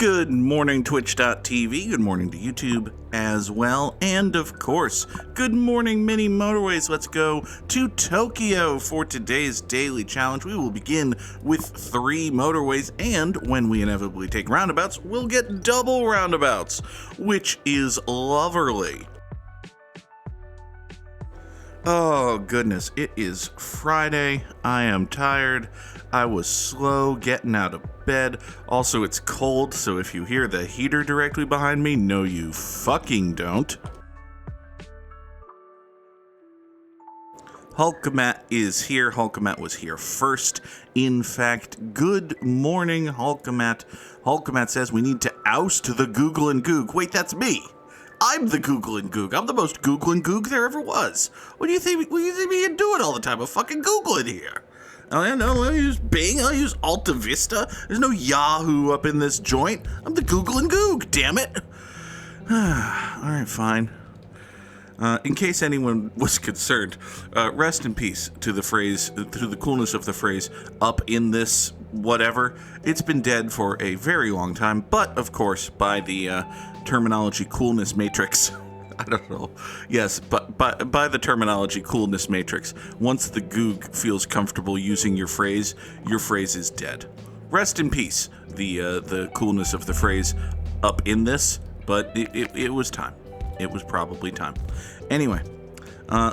Good morning, Twitch.tv. Good morning to YouTube as well. And of course, good morning, mini Motorways. Let's go to Tokyo for today's daily challenge. We will begin with 3 motorways, and when we inevitably take roundabouts, we'll get double roundabouts, which is lovely. Oh goodness, it is Friday. I am tired. I was slow getting out of bed. Also, it's cold, so if you hear the heater directly behind me, no you fucking don't. Hulkamat is here. Hulkamat was here first. In fact, good morning, Hulkamat. Hulkamat says we need to oust the Google and Goog. Wait, that's me. I'm the Google and Goog. I'm the most Google and Goog there ever was. What do you think me doing all the time? I'm fucking Googling here. I'll use Bing. I'll use Alta Vista. There's no Yahoo up in this joint. I'm the Google and Goog, damn it. All right, fine. In case anyone was concerned, rest in peace to the phrase, to the coolness of the phrase, up in this whatever. It's been dead for a very long time, but of course, by the terminology coolness matrix, I don't know. Yes, but by the terminology coolness matrix, once the Goog feels comfortable using your phrase is dead. Rest in peace, the coolness of the phrase up in this, but it was time. It was probably time. Anyway,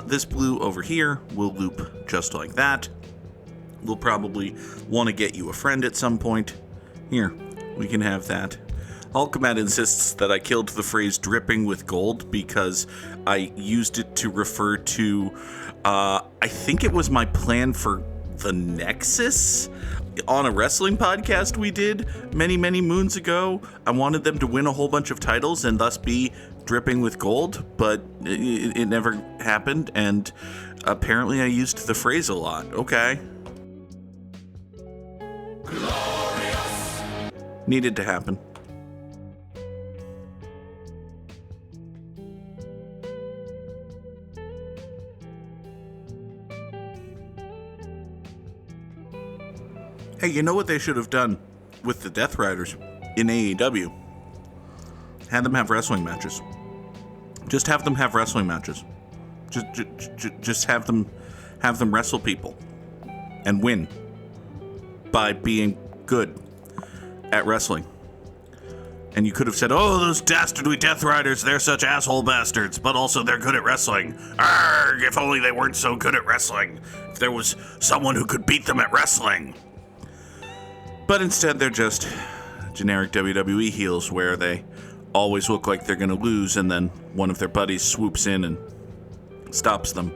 this blue over here will loop just like that. We'll probably want to get you a friend at some point. Here, we can have that. Hulkamat insists that I killed the phrase dripping with gold because I used it to refer to, I think it was my plan for the Nexus on a wrestling podcast we did many, many moons ago. I wanted them to win a whole bunch of titles and thus be dripping with gold, but it never happened, and apparently I used the phrase a lot. Okay. Glorious. Needed to happen. Hey, you know what they should have done with the Death Riders in AEW? Had them have wrestling matches. Just have them have wrestling matches. Just have them wrestle people and win by being good at wrestling. And you could have said, "Oh, those dastardly Death Riders, they're such asshole bastards, but also they're good at wrestling. Arrgh, if only they weren't so good at wrestling. If there was someone who could beat them at wrestling." But instead, they're just generic WWE heels where they always look like they're going to lose, and then one of their buddies swoops in and stops them.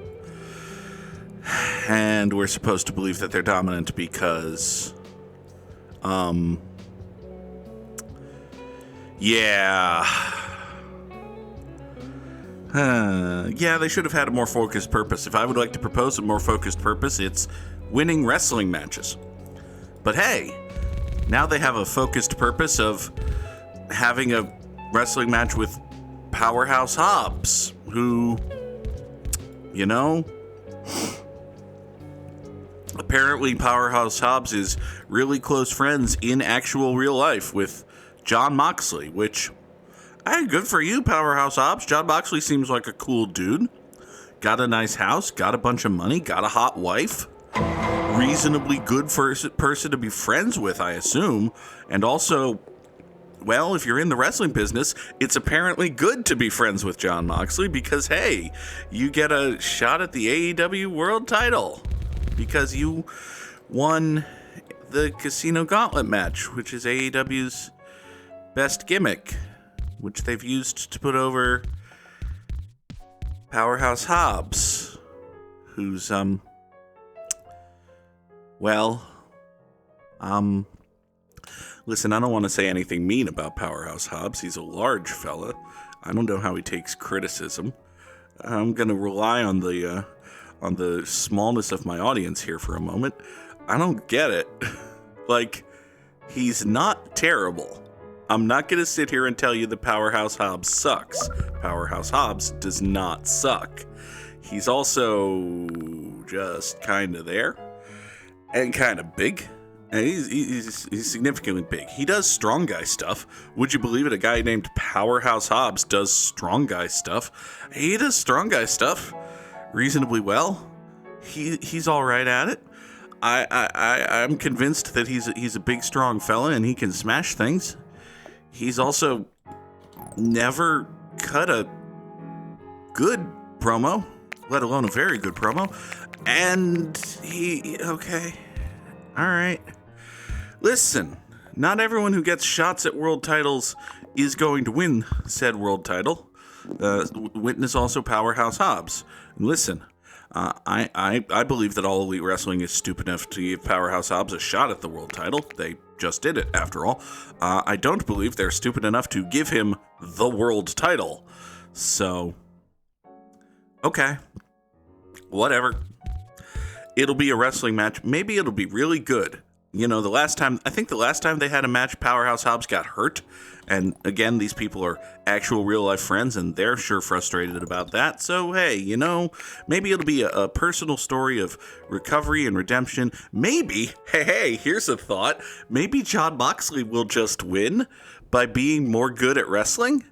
And we're supposed to believe that they're dominant because, yeah, they should have had a more focused purpose. If I would like to propose a more focused purpose, it's winning wrestling matches. But hey, now they have a focused purpose of having a wrestling match with Powerhouse Hobbs, who, you know, apparently Powerhouse Hobbs is really close friends in actual real life with Jon Moxley, which, hey, good for you, Powerhouse Hobbs. Jon Moxley seems like a cool dude. Got a nice house, got a bunch of money, got a hot wife. Reasonably good person to be friends with, I assume. And also, well, if you're in the wrestling business, it's apparently good to be friends with Jon Moxley because, hey, you get a shot at the AEW World title because you won the Casino Gauntlet match, which is AEW's best gimmick, which they've used to put over Powerhouse Hobbs, who's, listen, I don't want to say anything mean about Powerhouse Hobbs. He's a large fella. I don't know how he takes criticism. I'm going to rely on the smallness of my audience here for a moment. I don't get it. Like, he's not terrible. I'm not going to sit here and tell you that Powerhouse Hobbs sucks. Powerhouse Hobbs does not suck. He's also just kind of there. And kind of big, And he's significantly big. He does strong guy stuff. Would you believe it? A guy named Powerhouse Hobbs does strong guy stuff. He does strong guy stuff reasonably well. He's all right at it. I'm convinced that he's a big, strong fella and he can smash things. He's also never cut a good promo, let alone a very good promo. And okay, all right. Listen, not everyone who gets shots at world titles is going to win said world title. Witness also Powerhouse Hobbs. Listen, I believe that All Elite Wrestling is stupid enough to give Powerhouse Hobbs a shot at the world title. They just did it, after all. I don't believe they're stupid enough to give him the world title. So, okay, whatever. It'll be a wrestling match. Maybe it'll be really good. You know, I think the last time they had a match, Powerhouse Hobbs got hurt. And again, these people are actual real life friends and they're sure frustrated about that. So, hey, you know, maybe it'll be a personal story of recovery and redemption. Maybe, hey, here's a thought. Maybe Jon Moxley will just win by being more good at wrestling.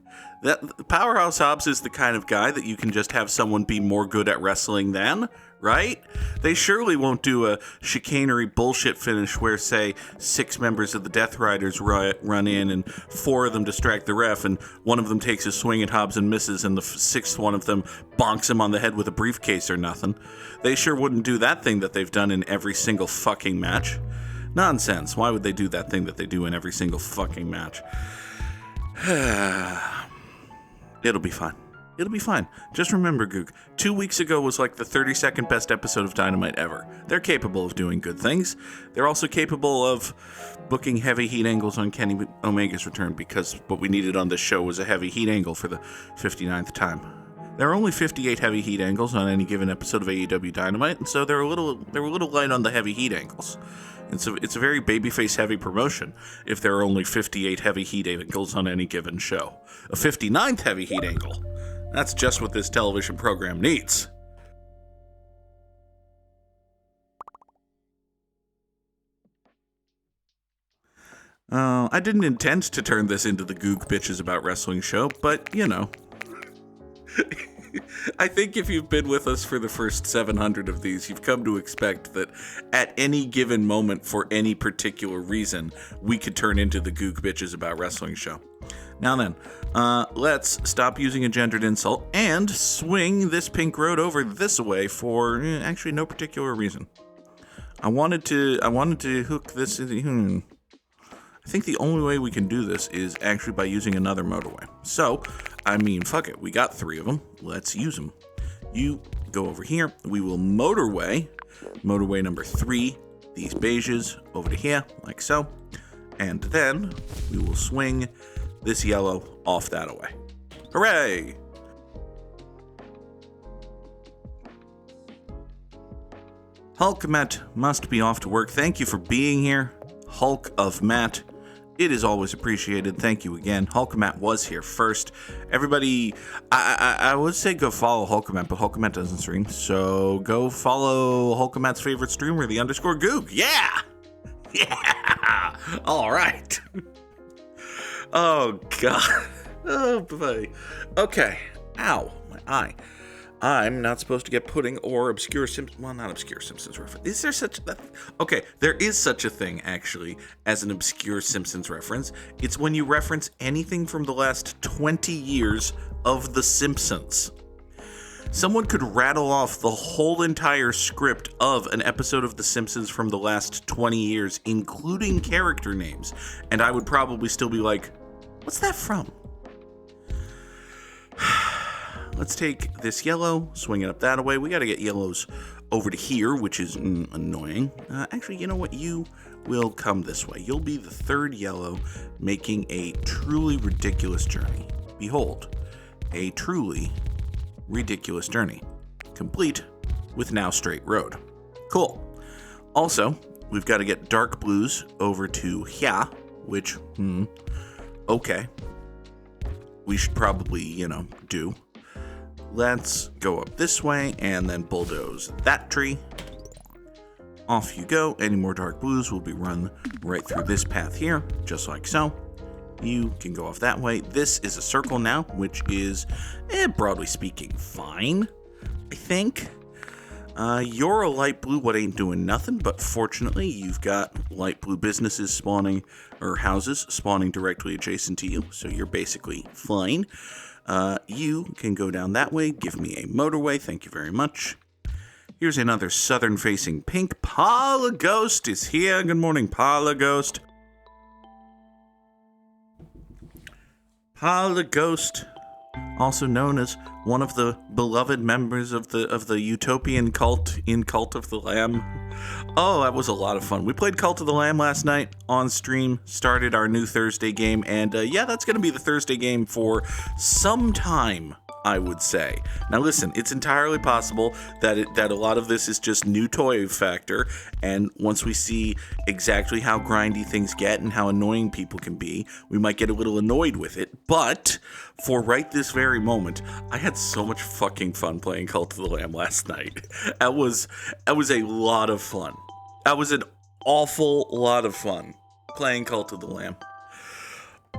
That Powerhouse Hobbs is the kind of guy that you can just have someone be more good at wrestling than, right? They surely won't do a chicanery bullshit finish where, say, 6 members of the Death Riders run in and 4 of them distract the ref and one of them takes a swing at Hobbs and misses and the 6th one of them bonks him on the head with a briefcase or nothing. They sure wouldn't do that thing that they've done in every single fucking match. Nonsense. Why would they do that thing that they do in every single fucking match? It'll be fine. It'll be fine. Just remember, Goog, 2 weeks ago was like the 32nd best episode of Dynamite ever. They're capable of doing good things. They're also capable of booking heavy heat angles on Kenny Omega's return because what we needed on this show was a heavy heat angle for the 59th time. There are only 58 heavy heat angles on any given episode of AEW Dynamite, and so they're a little light on the heavy heat angles. It's a very babyface heavy promotion if there are only 58 heavy heat angles on any given show. A 59th heavy heat angle. That's just what this television program needs. I didn't intend to turn this into the Goog Bitches About Wrestling show, but, you know. I think if you've been with us for the first 700 of these, you've come to expect that at any given moment, for any particular reason, we could turn into the Goog Bitches About Wrestling show. Now then, let's stop using a gendered insult and swing this pink road over this way for actually no particular reason. I wanted to hook this in. I think the only way we can do this is actually by using another motorway. So, I mean, fuck it. We got 3 of them. Let's use them. You go over here. We will motorway number 3, these beiges over to here, like so. And then we will swing this yellow off that away. Hooray! Hulk Matt must be off to work. Thank you for being here, Hulk of Matt. It is always appreciated. Thank you again. Hulkamat was here first. Everybody, I would say go follow Hulkamat, but Hulkamat doesn't stream. So go follow Hulkamat's favorite streamer, the _Goog. Yeah! Yeah! All right. Oh, God. Oh, boy. Okay. Ow. My eye. I'm not supposed to get pudding or obscure Simpsons. Well, not obscure Simpsons reference. Is there such a... Okay, there is such a thing, actually, as an obscure Simpsons reference. It's when you reference anything from the last 20 years of The Simpsons. Someone could rattle off the whole entire script of an episode of The Simpsons from the last 20 years, including character names, and I would probably still be like, what's that from? Let's take this yellow, swing it up that way. We got to get yellows over to here, which is annoying. Actually, you know what? You will come this way. You'll be the 3rd yellow, making a truly ridiculous journey. Behold, a truly ridiculous journey, complete with now straight road. Cool. Also, we've got to get dark blues over to here, which, okay. We should probably, do. Let's go up this way and then bulldoze that tree. Off you go. Any more dark blues will be run right through this path here, just like so. You can go off that way. This is a circle now, which is, broadly speaking, fine, I think. You're a light blue, what ain't doing nothing, but fortunately you've got light blue businesses spawning, or houses spawning directly adjacent to you, so you're basically fine. You can go down that way, give me a motorway, thank you very much. Here's another southern-facing pink. Ghost is here. Good morning, Ghost. Ghost, also known as one of the beloved members of the utopian cult in Cult of the Lamb. Oh, that was a lot of fun. We played Cult of the Lamb last night on stream, started our new Thursday game, and yeah, that's going to be the Thursday game for some time, I would say. Now listen, it's entirely possible that a lot of this is just new toy factor, and once we see exactly how grindy things get and how annoying people can be, we might get a little annoyed with it, but for right this very moment, I had so much fucking fun playing Cult of the Lamb last night. That was a lot of fun. That was an awful lot of fun playing Cult of the Lamb.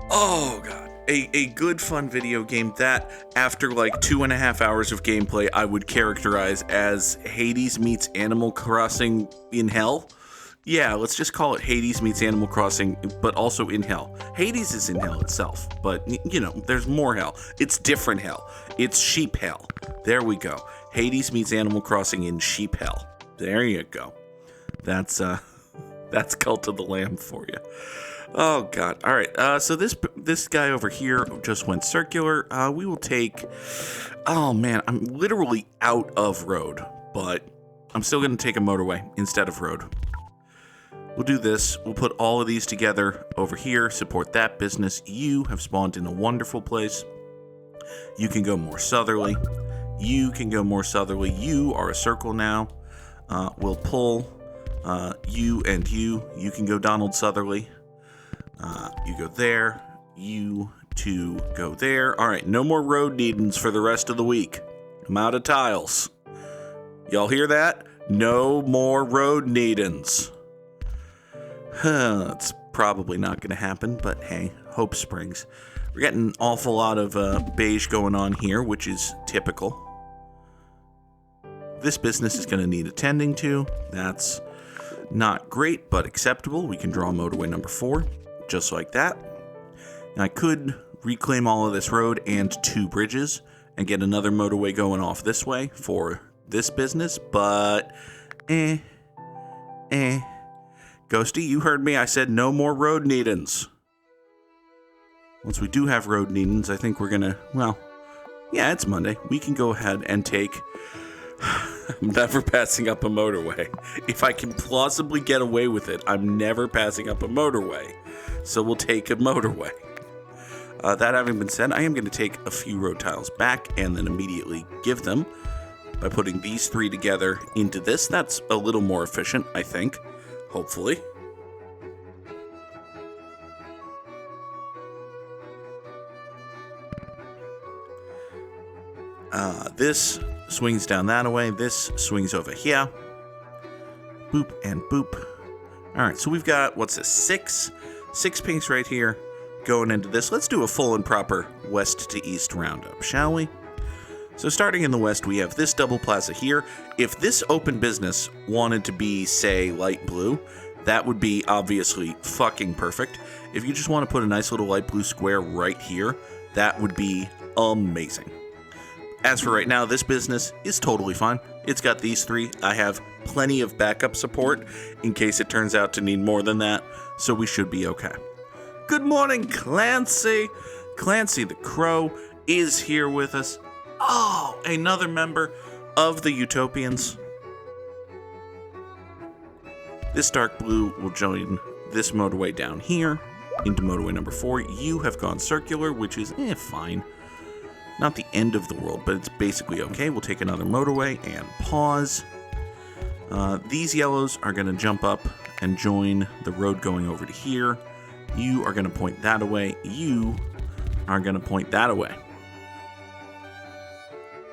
Oh god. A good fun video game that, after like 2.5 hours of gameplay, I would characterize as Hades meets Animal Crossing in hell. Yeah, let's just call it Hades meets Animal Crossing, but also in hell. Hades is in hell itself, but, you know, there's more hell. It's different hell. It's sheep hell. There we go. Hades meets Animal Crossing in sheep hell. There you go. That's Cult of the Lamb for you. Oh god. All right. So this guy over here just went circular. We will take. Oh man, I'm literally out of road, but I'm still going to take a motorway instead of road. We'll do this. We'll put all of these together over here. Support that business. You have spawned in a wonderful place. You can go more southerly. You can go more southerly. You are a circle now. We'll pull you and you. You can go Donald Southerly. You go there, you two go there. All right, no more road needings for the rest of the week. I'm out of tiles. Y'all hear that? No more road needings. It's probably not going to happen, but hey, hope springs. We're getting an awful lot of beige going on here, which is typical. This business is going to need attending to. That's not great, but acceptable. We can draw motorway number 4. Just like that. Now I could reclaim all of this road and 2 bridges and get another motorway going off this way for this business, but Ghosty, you heard me. I said no more road needings. Once we do have road needings, I think we're gonna, well, yeah, it's Monday. We can go ahead and take... I'm never passing up a motorway. If I can plausibly get away with it, I'm never passing up a motorway. So we'll take a motorway. That having been said, I am going to take a few road tiles back and then immediately give them by putting these 3 together into this. That's a little more efficient, I think. Hopefully. This swings down that way. This swings over here. Boop and boop. All right, so we've got, what's this, 6 pinks right here going into this. Let's do a full and proper west to east roundup, shall we? So starting in the west, we have this double plaza here. If this open business wanted to be, say, light blue, that would be obviously fucking perfect. If you just want to put a nice little light blue square right here, that would be amazing. As for right now, this business is totally fine. It's got these 3. I have plenty of backup support in case it turns out to need more than that, so we should be okay. Good morning, Clancy. Clancy the Crow is here with us. Oh, another member of the Utopians. This dark blue will join this motorway down here into motorway number 4. You have gone circular, which is fine. Not the end of the world, but it's basically okay. We'll take another motorway and pause. These yellows are going to jump up and join the road going over to here. You are going to point that away. You are going to point that away.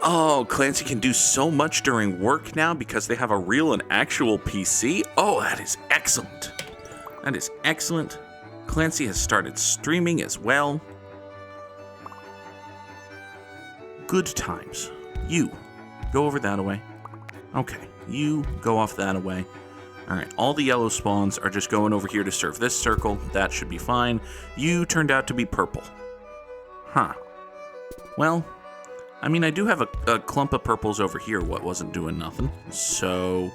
Oh, Clancy can do so much during work now because they have a real and actual PC? Oh, that is excellent. That is excellent. Clancy has started streaming as well. Good times. You, go over that away. Okay, you go off that away. All right, all the yellow spawns are just going over here to serve this circle. That should be fine. You turned out to be purple. Huh. Well, I mean, I do have a clump of purples over here what wasn't doing nothing. So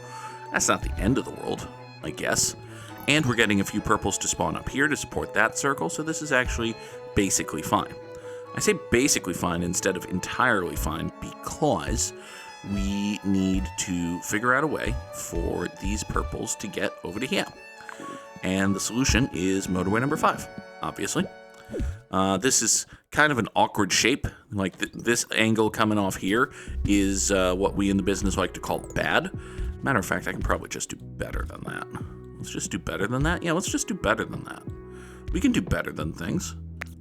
that's not the end of the world, I guess. And we're getting a few purples to spawn up here to support that circle, so this is actually basically fine. I say basically fine instead of entirely fine because we need to figure out a way for these purples to get over to here. And the solution is motorway number 5, obviously. This is kind of an awkward shape. Like this angle coming off here is what we in the business like to call bad. Matter of fact, I can probably just do better than that. Let's just do better than that. Yeah, let's just do better than that. We can do better than things.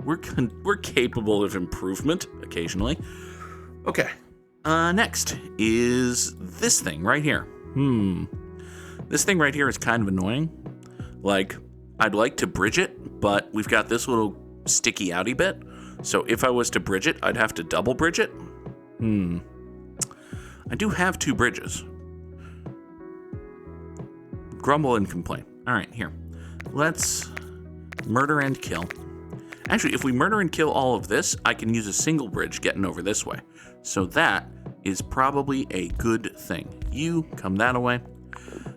We're capable of improvement occasionally. Okay. Next is this thing right here. This thing right here is kind of annoying. Like, I'd like to bridge it, but we've got this little sticky outy bit. So if I was to bridge it, I'd have to double bridge it. I do have 2 bridges. Grumble and complain. All right, here. Let's murder and kill. Actually, if we murder and kill all of this, I can use a single bridge getting over this way. So that is probably a good thing. You come that way.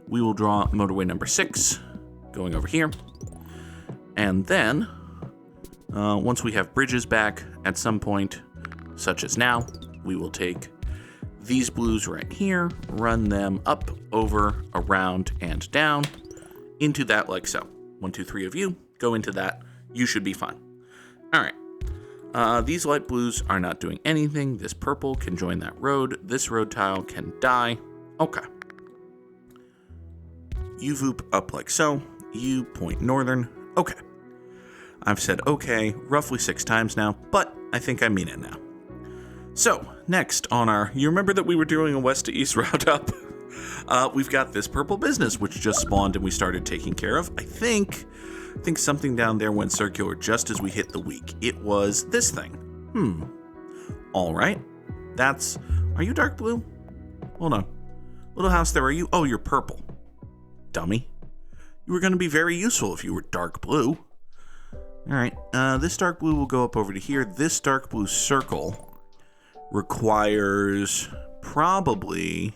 We will draw motorway number 6 going over here. And then, once we have bridges back at some point, such as now, we will take these blues right here, run them up, over, around, and down into that like so. 1, 2, 3 of you, go into that. You should be fine. All right. These light blues are not doing anything. This purple can join that road. This road tile can die. Okay. You voop up like so. You point northern. Okay. I've said okay roughly 6 times now, but I think I mean it now. So, next on our... You remember that we were doing a west to east route up? We've got this purple business, which just spawned and we started taking care of. I think something down there went circular just as we hit the week. It was this thing. All right. That's... Are you dark blue? Hold on. Little house there, are you? Oh, you're purple. Dummy. You were going to be very useful if you were dark blue. All right. This dark blue will go up over to here. This dark blue circle requires probably...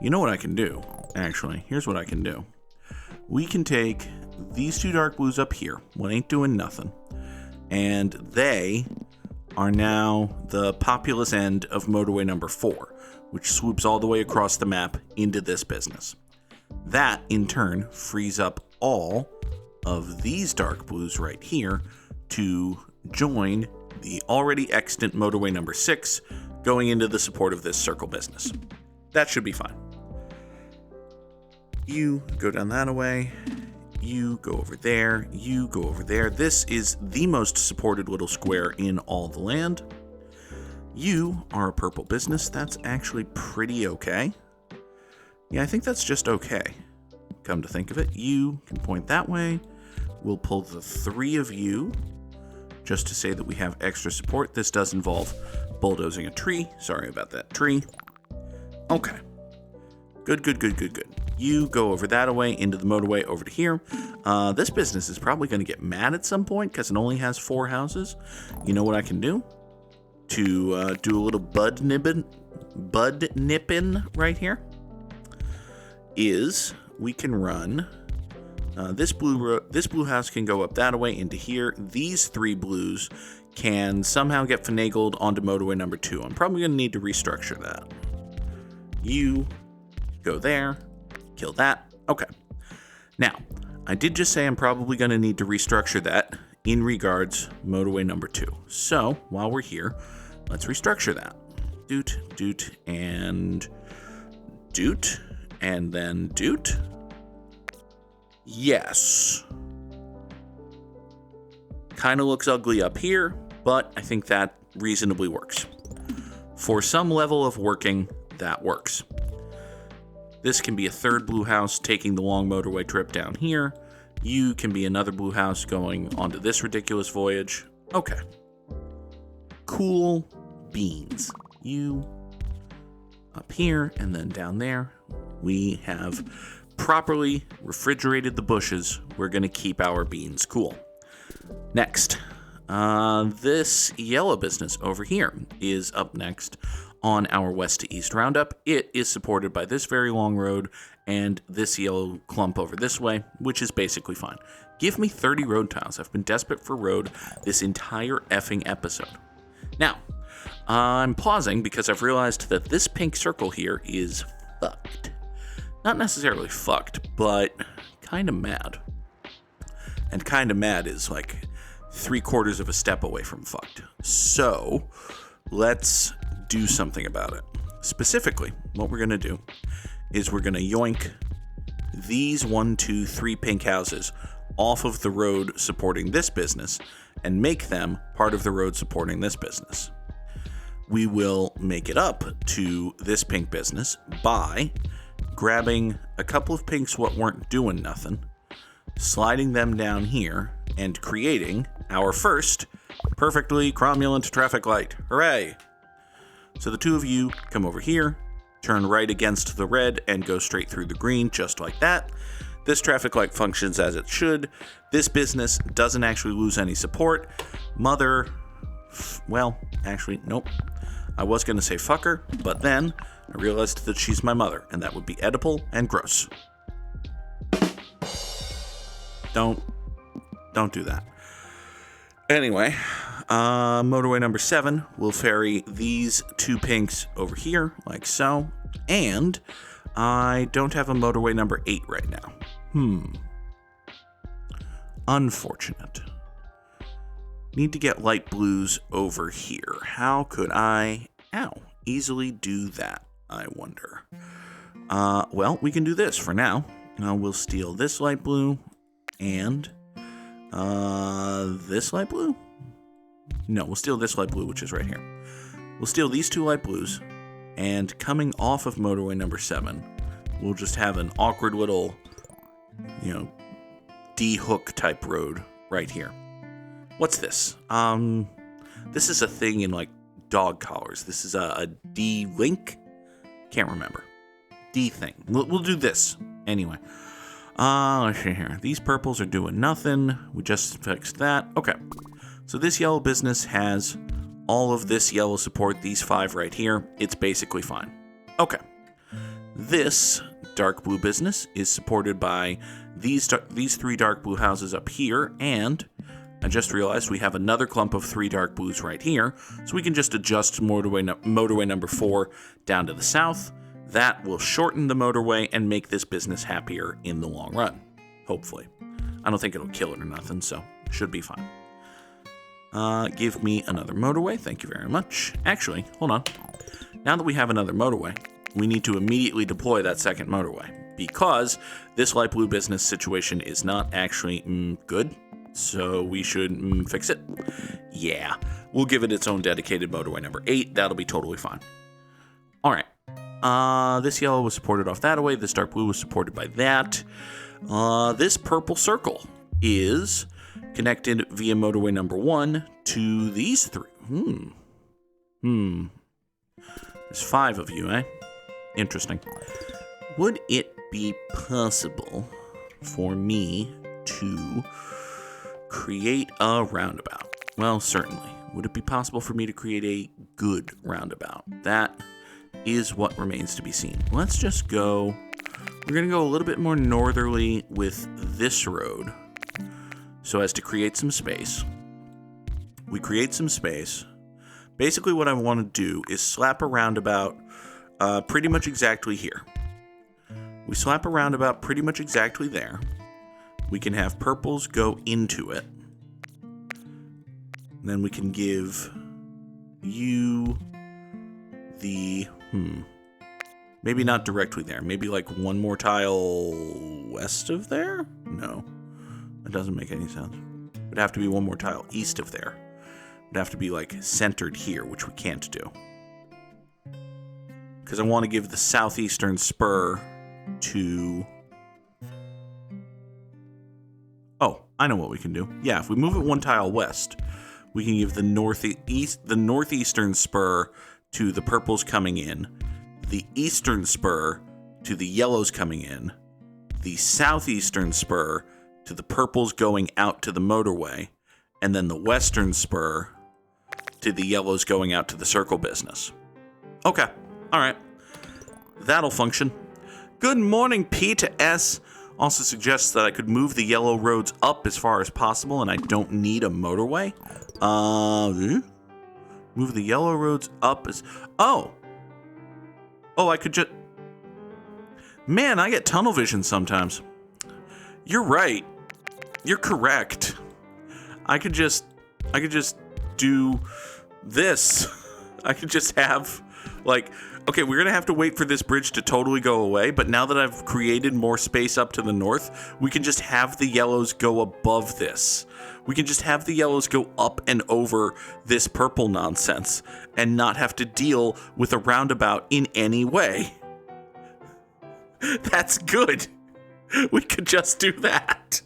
You know what I can do, actually. Here's what I can do. We can take these 2 dark blues up here. One ain't doing nothing. And they are now the populous end of motorway number 4, which swoops all the way across the map into this business. That, in turn, frees up all of these dark blues right here to join the already extant motorway number 6 going into the support of this circle business. That should be fine. You go down that way. You go over there. You go over there. This is the most supported little square in all the land. You are a purple business. That's actually pretty okay. Yeah, I think that's just okay. Come to think of it, you can point that way. We'll pull the 3 of you just to say that we have extra support. This does involve bulldozing a tree. Sorry about that tree. Okay. Good. You go over that way into the motorway over to here. This business is probably going to get mad at some point because it only has 4 houses. You know what I can do? To do a little bud nipping right here is we can run this blue house can go up that way into here. These 3 blues can somehow get finagled onto motorway number 2. I'm probably going to need to restructure that. You go there, kill that. Okay. Now, I did just say I'm probably going to need to restructure that in regards motorway number 2. So, while we're here, let's restructure that. Doot, and doot, and then doot. Yes. Kind of looks ugly up here, but I think that reasonably works. For some level of working, that works. This can be a third blue house taking the long motorway trip down here. You can be another blue house going onto this ridiculous voyage. Okay. Cool beans. You up here and then down there. We have properly refrigerated the bushes. We're going to keep our beans cool. Next, this yellow business over here is up next on our west to east roundup. It is supported by this very long road and this yellow clump over this way, which is basically fine. Give me 30 road tiles. I've been desperate for road this entire effing episode. Now, I'm pausing because I've realized that this pink circle here is fucked. Not necessarily fucked, but kind of mad. And kind of mad is like 3/4 of a step away from fucked. So, let's do something about it. Specifically, what we're going to do is we're going to yoink these 1, 2, 3 pink houses off of the road supporting this business and make them part of the road supporting this business. We will make it up to this pink business by grabbing a couple of pinks what weren't doing nothing, sliding them down here, and creating our first perfectly cromulent traffic light. Hooray! So the two of you come over here, turn right against the red, and go straight through the green, just like that. This traffic light functions as it should. This business doesn't actually lose any support. Well, actually, nope. I was going to say fucker, but then I realized that she's my mother, and that would be edible and gross. Don't do that. Anyway, motorway number 7 will ferry these 2 pinks over here, like so. And I don't have a motorway number 8 right now. Unfortunate. Need to get light blues over here. How could I, easily do that, I wonder? Well, we can do this for now. We'll steal this light blue and this light blue? No, we'll steal this light blue, which is right here. We'll steal these 2 light blues, and coming off of motorway number 7, we'll just have an awkward little, D-hook type road right here. What's this? This is a thing in, like, dog collars. This is a D-link? Can't remember. D thing. We'll do this. Anyway. Let's see here. These purples are doing nothing. We just fixed that. Okay. So this yellow business has all of this yellow support, these 5 right here. It's basically fine. Okay. This dark blue business is supported by these 3 dark blue houses up here, and I just realized we have another clump of 3 dark blues right here, so we can just adjust motorway number 4 down to the south. That will shorten the motorway and make this business happier in the long run, hopefully. I don't think it'll kill it or nothing, so should be fine. Give me another motorway, thank you very much. Actually, hold on. Now that we have another motorway, we need to immediately deploy that second motorway, because this light blue business situation is not actually good. So we should fix it. Yeah, we'll give it its own dedicated motorway number 8. That'll be totally fine. All right. This yellow was supported off that way. This dark blue was supported by that. This purple circle is connected via motorway number 1 to these 3. There's 5 of you, eh? Interesting. Would it be possible for me to create a roundabout? Well, certainly. Would it be possible for me to create a good roundabout? That is what remains to be seen. Let's just go. We're going to go a little bit more northerly with this road so as to create some space. We create some space. Basically, what I want to do is slap a roundabout pretty much exactly here. We slap a roundabout pretty much exactly there. We can have purples go into it. And then we can give you the, maybe not directly there. Maybe like one more tile west of there? No, that doesn't make any sense. It'd have to be one more tile east of there. It'd have to be like centered here, which we can't do. because I want to give the southeastern spur to... Oh, I know what we can do. Yeah, if we move it one tile west, we can give the northeastern spur to the purples coming in, the eastern spur to the yellows coming in, the southeastern spur to the purples going out to the motorway, and then the western spur to the yellows going out to the circle business. Okay, all right. That'll function. Good morning, P to S. Also suggests that I could move the yellow roads up as far as possible, and I don't need a motorway. Move the yellow roads up as... Oh, I could just... Man, I get tunnel vision sometimes. You're right. You're correct. I could just do this. I could just have, like... Okay, we're going to have to wait for this bridge to totally go away, but now that I've created more space up to the north, we can just have the yellows go above this. We can just have the yellows go up and over this purple nonsense and not have to deal with a roundabout in any way. That's good. We could just do that.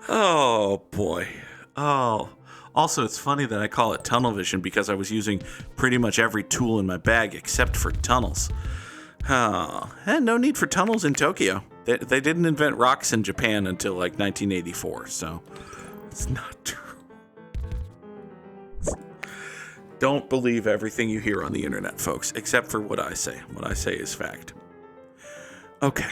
Oh, boy. Oh. Also, it's funny that I call it tunnel vision because I was using pretty much every tool in my bag except for tunnels. And no need for tunnels in Tokyo. They didn't invent rocks in Japan until like 1984, so it's not true. Don't believe everything you hear on the internet, folks, except for what I say. What I say is fact. Okay.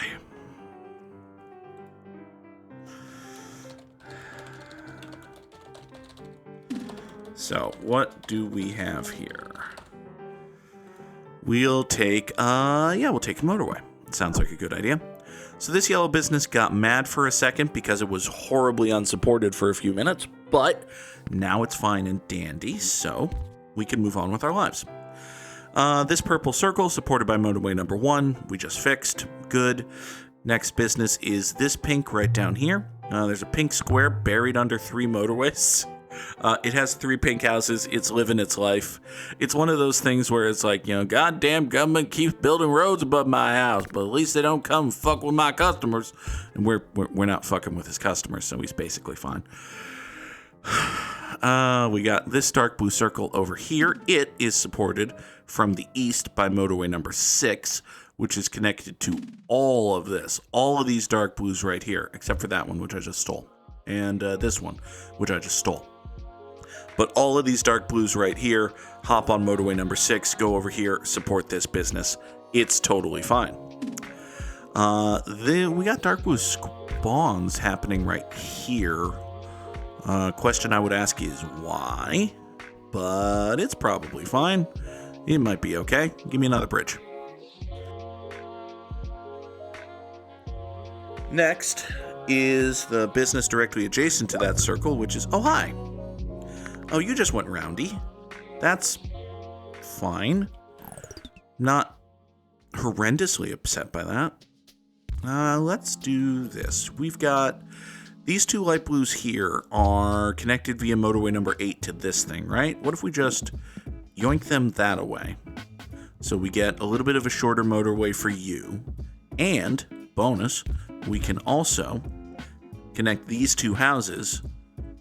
So, what do we have here? We'll take a motorway. Sounds like a good idea. So this yellow business got mad for a second because it was horribly unsupported for a few minutes, but now it's fine and dandy, so we can move on with our lives. This purple circle, supported by motorway number 1, we just fixed. Good. Next business is this pink right down here. There's a pink square buried under 3 motorways. It has 3 pink houses. It's living its life. It's one of those things where it's like, goddamn government keeps building roads above my house, but at least they don't come fuck with my customers. And we're not fucking with his customers, so he's basically fine. We got this dark blue circle over here. It is supported from the east by motorway number 6, which is connected to all of this. All of these dark blues right here, except for that one, which I just stole. And this one, which I just stole. But all of these dark blues right here, hop on motorway number 6, go over here, support this business. It's totally fine. We got dark blue spawns happening right here. Question I would ask is why? But it's probably fine. It might be okay. Give me another bridge. Next is the business directly adjacent to that circle, which is... Oh, hi. Oh, you just went roundy. That's fine. Not horrendously upset by that. Let's do this. We've got... These 2 light blues here are connected via motorway number 8 to this thing, right? What if we just yoink them that away? So we get a little bit of a shorter motorway for you. And, bonus, we can also connect these 2 houses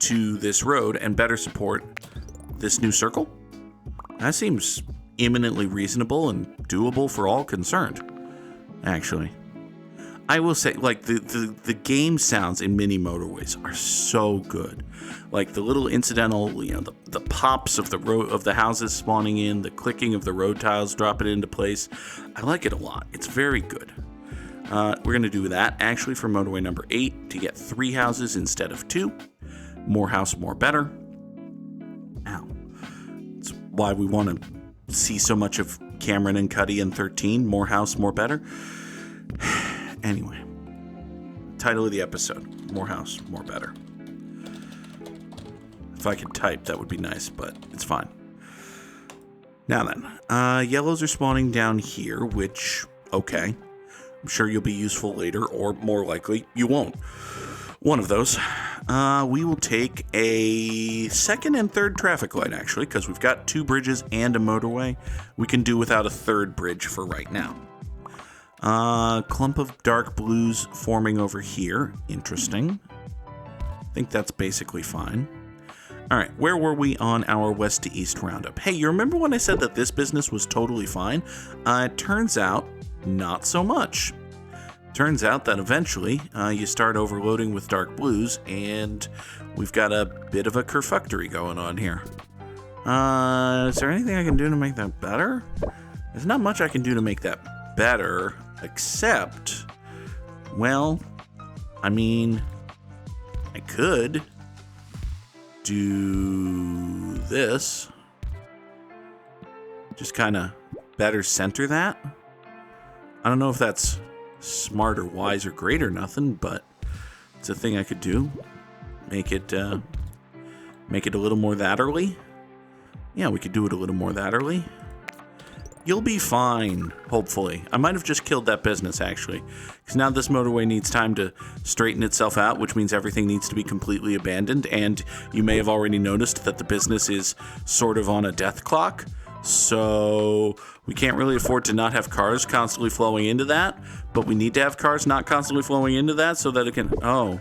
to this road and better support this new circle. That seems eminently reasonable and doable for all concerned, actually. I will say, like, the game sounds in mini motorways are so good. Like the little incidental, the pops of the houses spawning in, the clicking of the road tiles dropping into place. I like it a lot. It's very good. We're going to do that actually for motorway number 8 to get 3 houses instead of 2. More house, more better. Ow. That's why we want to see so much of Cameron and Cuddy in 13. More house, more better. Anyway. Title of the episode. More house, more better. If I could type, that would be nice, but it's fine. Now then. Yellows are spawning down here, which, okay. I'm sure you'll be useful later, or more likely, you won't. One of those. We will take a second and third traffic light, actually, because we've got 2 bridges and a motorway. We can do without a third bridge for right now. Clump of dark blues forming over here. Interesting. I think that's basically fine. All right, where were we on our west to east roundup? Hey, you remember when I said that this business was totally fine? It turns out, not so much. Turns out that eventually you start overloading with dark blues, and we've got a bit of a kerfuctory going on here. Is there anything I can do to make that better? There's not much I can do to make that better, except, well, I mean, I could do this. Just kind of better center that. I don't know if that's smart or wise or great or nothing, but it's a thing I could do. Make it a little more that early. Yeah, we could do it a little more that early. You'll be fine, hopefully. I might have just killed that business, actually, because now this motorway needs time to straighten itself out, which means everything needs to be completely abandoned, and you may have already noticed that the business is sort of on a death clock, so we can't really afford to not have cars constantly flowing into that, but we need to have cars not constantly flowing into that so that it can... Oh,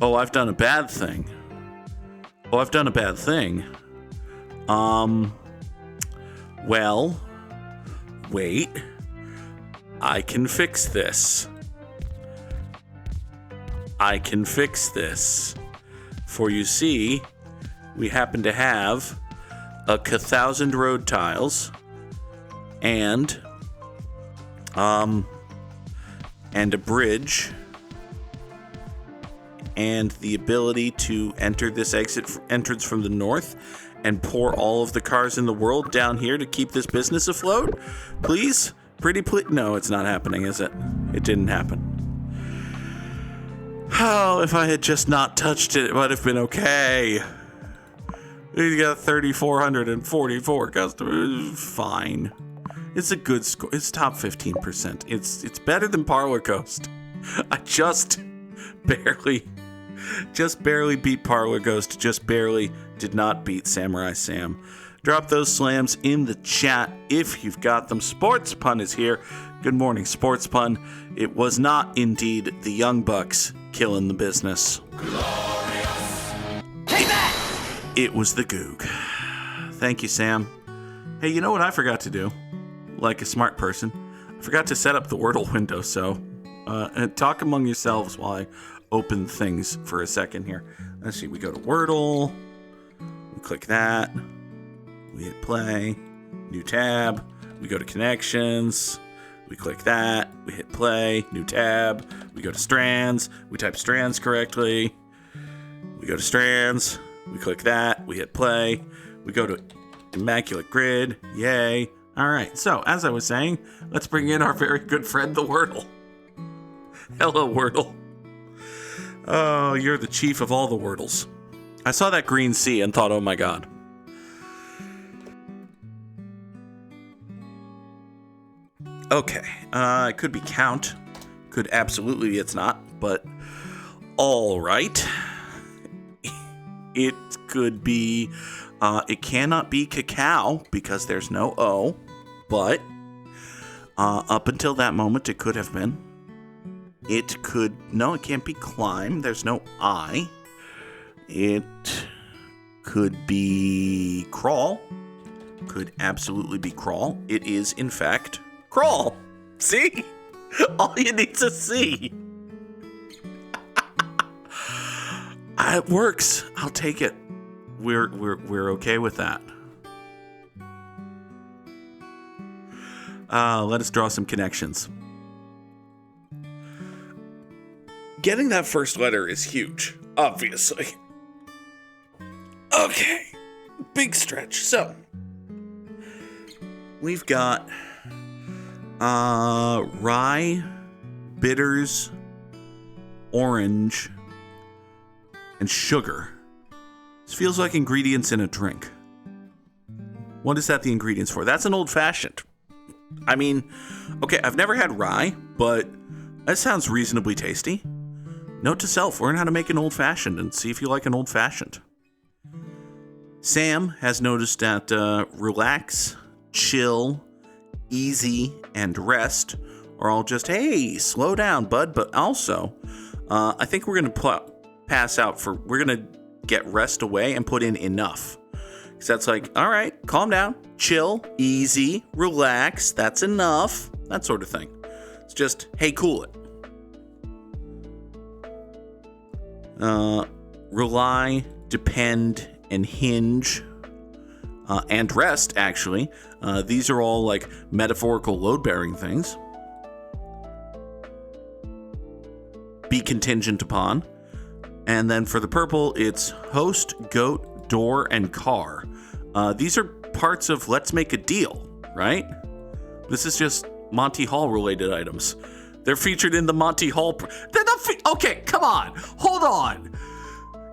I've done a bad thing. Well, wait. I can fix this. For you see, we happen to have a 1,000 road tiles and a bridge and the ability to enter this entrance from the north and pour all of the cars in the world down here to keep this business afloat? Please? No, it's not happening, is it? It didn't happen. Oh, if I had just not touched it, it might have been okay. We got 3,444 customers. Fine. It's a good score. It's top 15%. It's better than Parlor Ghost. I just barely beat Parlor Ghost. Just barely did not beat Samurai Sam. Drop those slams in the chat if you've got them. Sports Pun is here. Good morning, Sports Pun. It was not indeed the Young Bucks killing the business. Glorious. Take that! It was the Goog. Thank you, Sam. Hey, you know what I forgot to do? Like a smart person, I forgot to set up the Wordle window, so talk among yourselves while I open things for a second here. Let's see, we go to Wordle, we click that, we hit play, new tab, we go to connections, we click that, we hit play, new tab, we go to strands, we type strands correctly, we go to strands, we click that, we hit play, we go to immaculate grid, yay. All right, so as I was saying, let's bring in our very good friend, the Wordle. Hello, Wordle. Oh, you're the chief of all the Wordles. I saw that green C and thought, oh my god. Okay, it could be count. Could absolutely be it's not, but all right. It could be, it cannot be cacao because there's no O, but up until that moment it could have been. It can't be climb. There's no I. It could be crawl. Could absolutely be crawl. It is, in fact, crawl. See? All you need to see. It works. I'll take it. We're okay with that. Let us draw some connections. Getting that first letter is huge, obviously. Okay, big stretch. So, we've got rye, bitters, orange, and sugar. This feels like ingredients in a drink. What is that the ingredients for? That's an old-fashioned. I mean, okay, I've never had rye, but That sounds reasonably tasty. Note to self, learn how to make an old-fashioned and see if you like an old-fashioned. Sam has noticed that relax, chill, easy, and rest are all just, hey, slow down, bud. But also, I think we're going to we're going to get rest away and put in enough. Because that's like, all right, calm down, chill, easy, relax, that's enough, that sort of thing. It's just, hey, cool it. Rely, depend, and hinge, and rest, actually. These are all like metaphorical load-bearing things. Be contingent upon. And then for the purple, it's host, goat, door, and car. These are parts of Let's Make a Deal, right? This is just Monty Hall related items. They're featured in the Monty Hall. They're not. Okay, come on, hold on.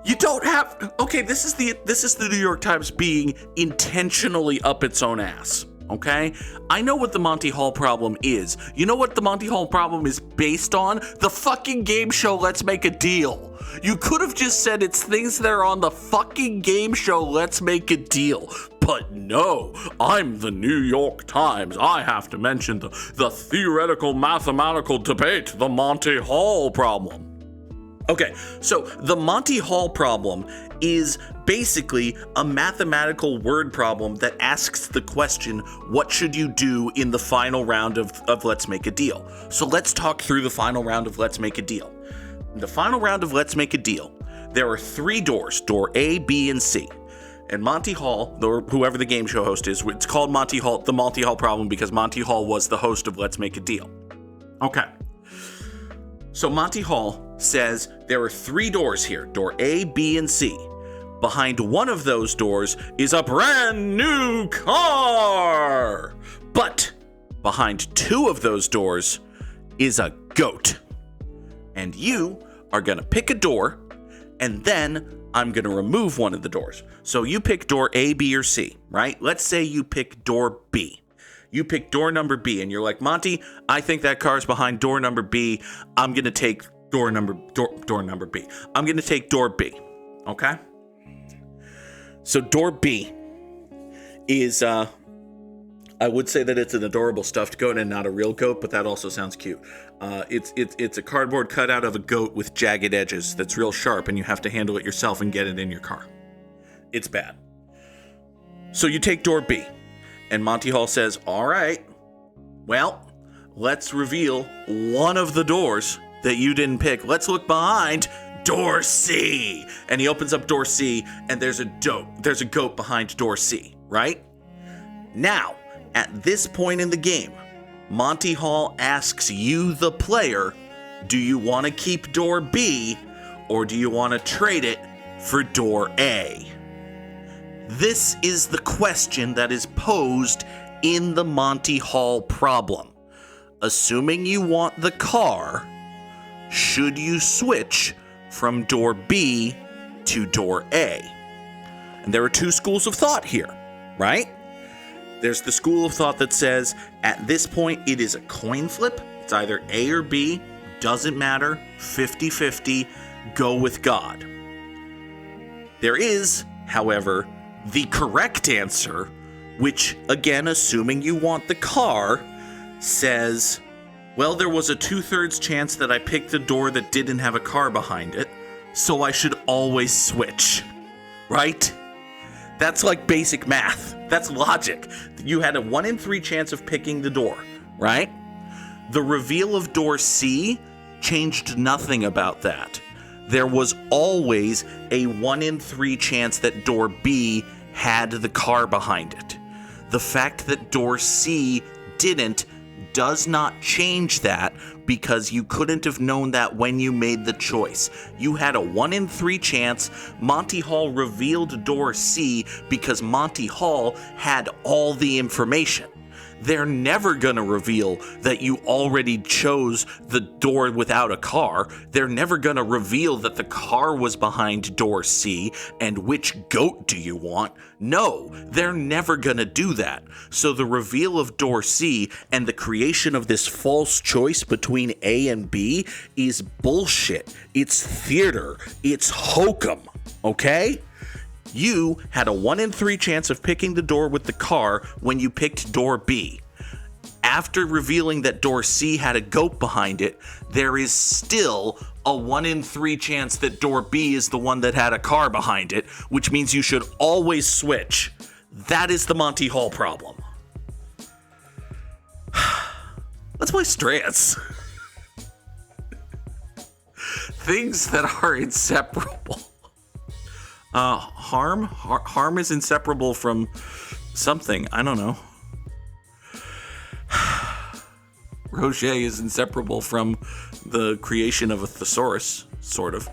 You don't have. Okay, this is the New York Times being intentionally up its own ass. Okay, I know what the Monty Hall problem is. You know what the Monty Hall problem is based on? The fucking game show Let's Make a Deal. You could have just said it's things that are on the fucking game show Let's Make a Deal. But no, I'm the New York Times. I have to mention the theoretical mathematical debate, the Monty Hall problem. Okay, so the Monty Hall problem is basically a mathematical word problem that asks the question, what should you do in the final round of Let's Make a Deal? So let's talk through the final round of Let's Make a Deal. In the final round of Let's Make a Deal, there are 3 doors, door A, B, and C. And Monty Hall, or whoever the game show host is, it's called Monty Hall, the Monty Hall problem, because Monty Hall was the host of Let's Make a Deal. Okay. So Monty Hall says there are 3 doors here, door A, B, and C. Behind one of those doors is a brand new car. But behind 2 of those doors is a goat. And you are going to pick a door, and then I'm going to remove one of the doors. So you pick door A, B, or C, right? Let's say you pick door B. You pick door number B, and you're like, Monty, I think that car's behind door number B. I'm going to take door number B. I'm going to take door B, okay? So door B is, I would say that it's an adorable stuffed goat and not a real goat, but that also sounds cute. It's a cardboard cutout of a goat with jagged edges that's real sharp, and you have to handle it yourself and get it in your car. It's bad. So you take door B, and Monty Hall says, all right, well, let's reveal one of the doors that you didn't pick. Let's look behind door C. And he opens up door C, and there's a goat behind door C, right? Now, at this point in the game, Monty Hall asks you, the player, do you want to keep door B, or do you want to trade it for door A? This is the question that is posed in the Monty Hall problem. Assuming you want the car, should you switch from door B to door A? And there are 2 schools of thought here, right? There's the school of thought that says, at this point, it is a coin flip. It's either A or B, doesn't matter, 50-50, go with God. There is, however, the correct answer, which, again, assuming you want the car, says, well, there was a 2/3 chance that I picked a door that didn't have a car behind it, so I should always switch, right? That's like basic math. That's logic. You had a 1 in 3 chance of picking the door, right? The reveal of door C changed nothing about that. There was always a 1 in 3 chance that door B had the car behind it. The fact that door C didn't does not change that, because you couldn't have known that when you made the choice. You had a 1 in 3 chance. Monty Hall revealed door C because Monty Hall had all the information. They're never going to reveal that you already chose the door without a car. They're never going to reveal that the car was behind door C and which goat do you want. No, they're never going to do that. So the reveal of door C and the creation of this false choice between A and B is bullshit. It's theater. It's hokum. Okay? You had a 1 in 3 chance of picking the door with the car when you picked door B. After revealing that door C had a goat behind it, there is still a 1 in 3 chance that door B is the one that had a car behind it, which means you should always switch. That is the Monty Hall problem. Let's play Strats. Things that are inseparable. Harm is inseparable from something. I don't know. Roger is inseparable from the creation of a thesaurus, sort of.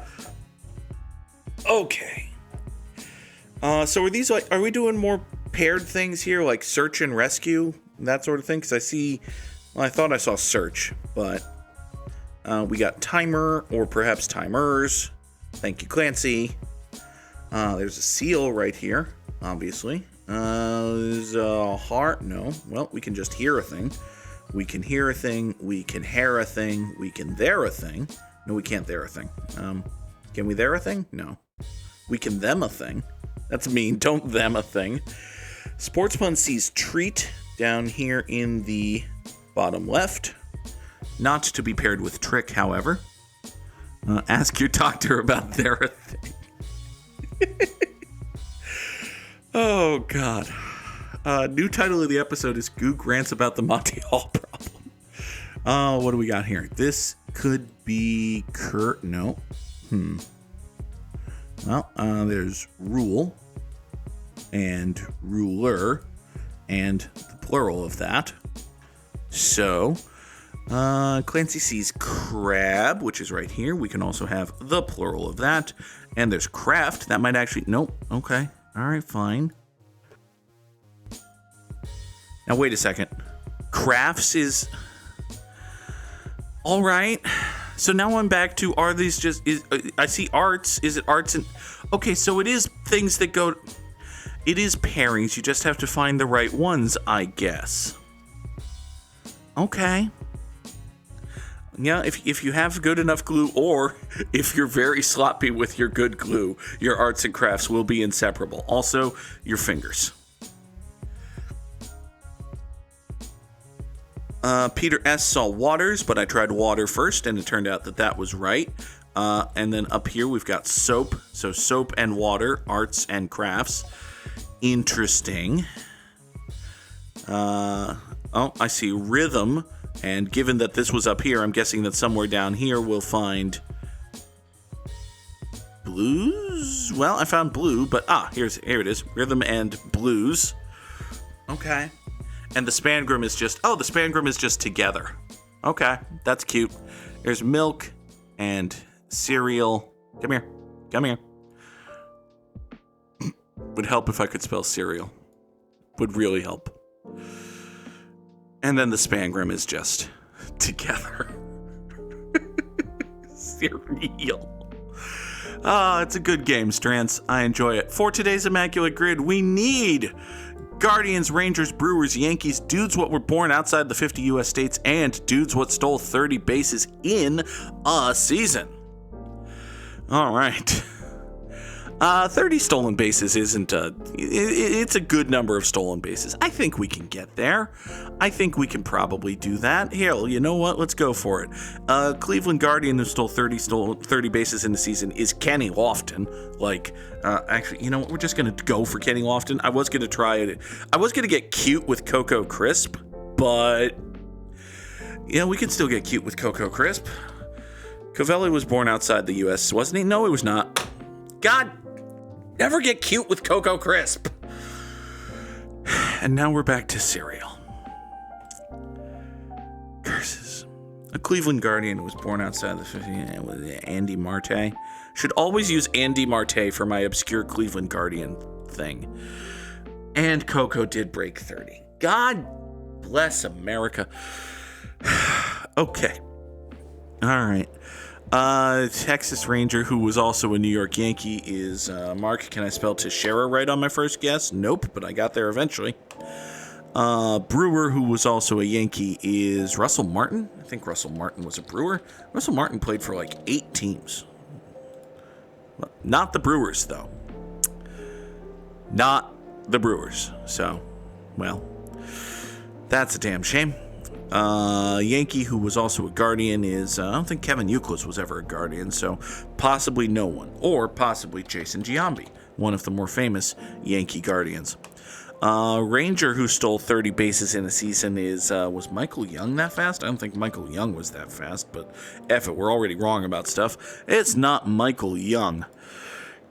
Okay. So are we doing more paired things here, like search and rescue, that sort of thing? Because I thought I saw search, but we got timer, or perhaps timers. Thank you, Clancy. There's a seal right here, obviously. There's a heart. No. Well, we can just hear a thing. We can hear a thing. We can hair a thing. We can there a thing. No, we can't there a thing. Can we there a thing? No. We can them a thing. That's mean. Don't them a thing. Sportspun sees treat down here in the bottom left. Not to be paired with trick, however. Ask your doctor about there a thing. Oh, God. New title of the episode is Goog Rants About the Monty Hall Problem. What do we got here? This could be Kurt. No. Well, there's rule and ruler and the plural of that. So, Clancy sees crab, which is right here. We can also have the plural of that. And there's craft. That might actually... Nope. Okay. All right, fine. Now, wait a second. Crafts is... All right. So now I'm back to, are these just... I see arts. Is it arts and... Okay, so it is things that go... It is pairings. You just have to find the right ones, I guess. Okay. Yeah, if you have good enough glue, or if you're very sloppy with your good glue, your arts and crafts will be inseparable. Also, your fingers. Peter S. saw waters, but I tried water first, and it turned out that was right. And then up here, we've got soap. So soap and water, arts and crafts. Interesting. I see rhythm. And given that this was up here, I'm guessing that somewhere down here we'll find blues. Well, I found blue, but here it is. Rhythm and blues. Okay. And the spangram is just together. Okay, that's cute. There's milk and cereal. Come here. Would help if I could spell cereal. Would really help. And then the spangram is just together. Cereal. It's a good game, Strants. I enjoy it. For today's Immaculate Grid, we need Guardians, Rangers, Brewers, Yankees, dudes what were born outside the 50 U.S. states, and dudes what stole 30 bases in a season. All right. 30 stolen bases isn't it's a good number of stolen bases. I think we can get there. I think we can probably do that. Hell, you know what? Let's go for it. Cleveland Guardian who stole 30 bases in the season is Kenny Lofton. Actually, you know what? We're just going to go for Kenny Lofton. I was going to try it. I was going to get cute with Coco Crisp, but we can still get cute with Coco Crisp. Covelli was born outside the U.S., wasn't he? No, he was not. God, never get cute with Coco Crisp. And now we're back to cereal. Curses. A Cleveland Guardian was born outside the 50. Was Andy Marte? Should always use Andy Marte for my obscure Cleveland Guardian thing. And Coco did break 30. God Bless America. Okay. All right. Texas Ranger, who was also a New York Yankee, is Mark. Can I spell Teixeira right on my first guess? Nope, but I got there eventually. Brewer, who was also a Yankee, is Russell Martin. I think Russell Martin was a Brewer. Russell Martin played for like 8 teams. Not the Brewers, though. Not the Brewers. So, well, that's a damn shame. Yankee, who was also a Guardian, is, I don't think Kevin Youkilis was ever a Guardian, so possibly no one. Or possibly Jason Giambi, one of the more famous Yankee Guardians. Ranger, who stole 30 bases in a season, was Michael Young that fast? I don't think Michael Young was that fast, but F it, we're already wrong about stuff. It's not Michael Young.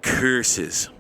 Curses.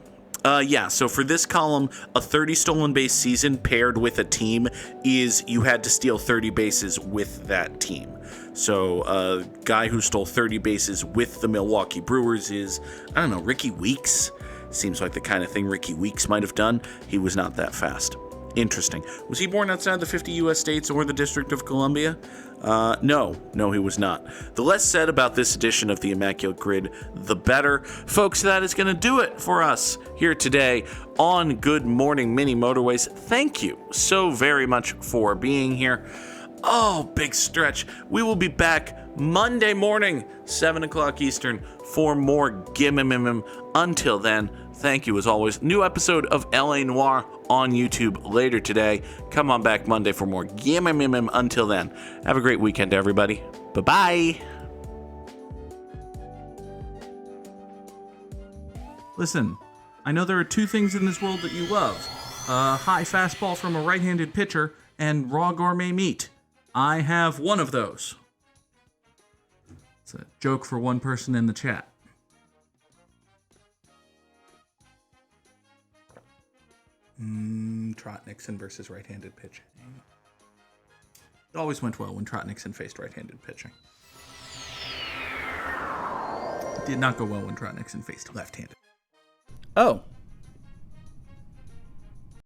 So for this column, a 30 stolen base season paired with a team is you had to steal 30 bases with that team. So a guy who stole 30 bases with the Milwaukee Brewers is, I don't know, Ricky Weeks. Seems like the kind of thing Ricky Weeks might have done. He was not that fast. Interesting. Was he born outside the 50 U.S. states or the District of Columbia? No, he was not. The less said about this edition of the Immaculate Grid, the better. Folks, that is going to do it for us here today on Good Morning Mini Motorways. Thank you so very much for being here. Oh, big stretch. We will be back Monday morning, 7 o'clock Eastern, for more Gimmimimim. Until then, thank you as always. New episode of L.A. Noire on YouTube later today. Come on back Monday for more Gimmimimim. Until then, have a great weekend, everybody. Bye-bye. Listen, I know there are 2 things in this world that you love. A high fastball from a right-handed pitcher and raw gourmet meat. I have one of those. It's a joke for one person in the chat. Trot Nixon versus right-handed pitching. It always went well when Trot Nixon faced right-handed pitching. It did not go well when Trot Nixon faced left-handed. Oh,